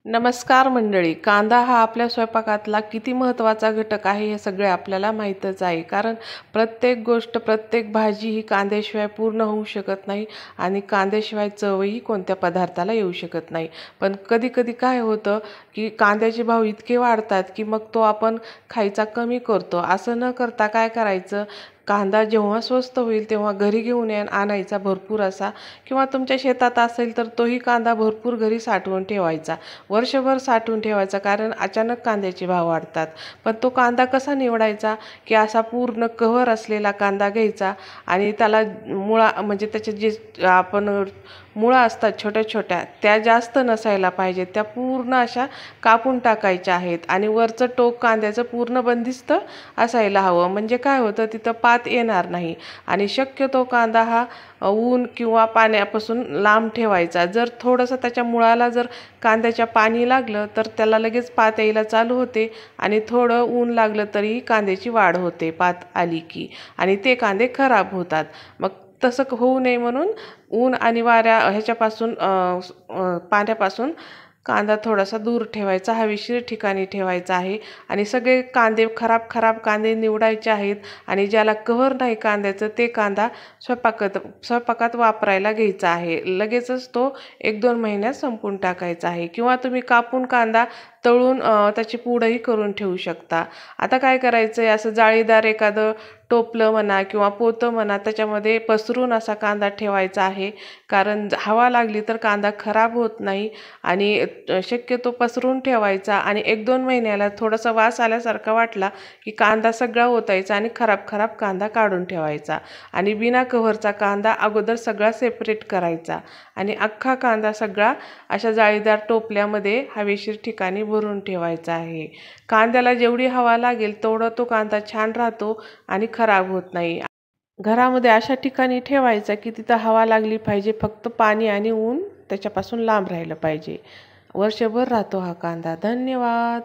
नमस्कार मंडळी. कांदा हा आपल्या स्वयंपाकातला किती महत्त्वाचा घटक आहे हे सगळे आपल्याला माहीतच आहे. कारण प्रत्येक गोष्ट, प्रत्येक भाजी ही कांद्याशिवाय पूर्ण होऊ शकत नाही आणि कांद्याशिवाय चवही कोणत्या पदार्थाला येऊ शकत नाही. पण कधी कधी काय होतं की कांद्याचे भाव इतके वाढतात की मग तो आपण खायचा कमी करतो. असं न करता काय करायचं, कांदा जेव्हा स्वस्त होईल तेव्हा घरी घेऊन आणायचा भरपूर असा, किंवा तुमच्या शेतात असेल तर तोही कांदा भरपूर घरी साठवून ठेवायचा, वर्षभर साठवून ठेवायचा. कारण अचानक कांद्याचे भाव वाढतात. पण तो कांदा कसा निवडायचा की असा पूर्ण कव्हर असलेला कांदा घ्यायचा आणि त्याला मुळा म्हणजे त्याचे जे आपण मुळा असतात छोट्या छोट्या, त्या जास्त नसायला पाहिजेत, त्या पूर्ण अशा कापून टाकायच्या आहेत आणि वरचं टोक कांद्याचं पूर्ण बंदिस्त असायला हवं. म्हणजे काय होतं, तिथं पात येणार नाही. आणि शक्यतो कांदा हा ऊन किंवा पाण्यापासून लांब ठेवायचा. जर थोडंसं त्याच्या मुळाला जर कांद्याच्या पाणी लागलं तर त्याला लगेच पात यायला चालू होते आणि थोडं ऊन लागलं तरी कांद्याची वाढ होते पात आली की, आणि ते कांदे खराब होतात. मग तसं होऊ नये म्हणून ऊन आणि वाऱ्या ह्याच्यापासून पाण्यापासून कांदा थोडासा दूर ठेवायचा, हवेशीर ठिकाणी ठेवायचा आहे. आणि सगळे कांदे खराब कांदे निवडायचे आहेत आणि ज्याला कव्हर नाही कांद्याचं ते कांदा स्वयंपाकात वापरायला घ्यायचा आहे. लगेचच तो 1-2 महिन्यात संपून टाकायचा आहे. किंवा तुम्ही कापून कांदा तळून त्याची पूडही करून ठेवू शकता. आता काय करायचं आहे, असं जाळीदार एखादं टोपलं म्हणा किंवा पोतं म्हणा, त्याच्यामध्ये पसरून असा कांदा ठेवायचा आहे. कारण हवा लागली तर कांदा खराब होत नाही. आणि शक्यतो पसरून ठेवायचा आणि 1-2 महिन्याला थोडासा वास आल्यासारखा वाटला की कांदा सगळा ओतायचा आणि खराब कांदा काढून ठेवायचा. आणि बिना कव्हरचा कांदा अगोदर सगळा सेपरेट करायचा आणि अख्खा कांदा सगळा अशा जाळीदार टोपल्यामध्ये हवेशीर ठिकाणी भरून ठेवायचा आहे. कांद्याला जेवढी हवा लागेल तेवढा तो कांदा छान राहतो आणि खराब होत नाही. घरामध्ये अशा ठिकाणी ठेवायचा की तिथं हवा लागली पाहिजे, फक्त पाणी आणि ऊन त्याच्यापासून लांब राहिलं पाहिजे. वर्षभर राहतो हा कांदा. धन्यवाद.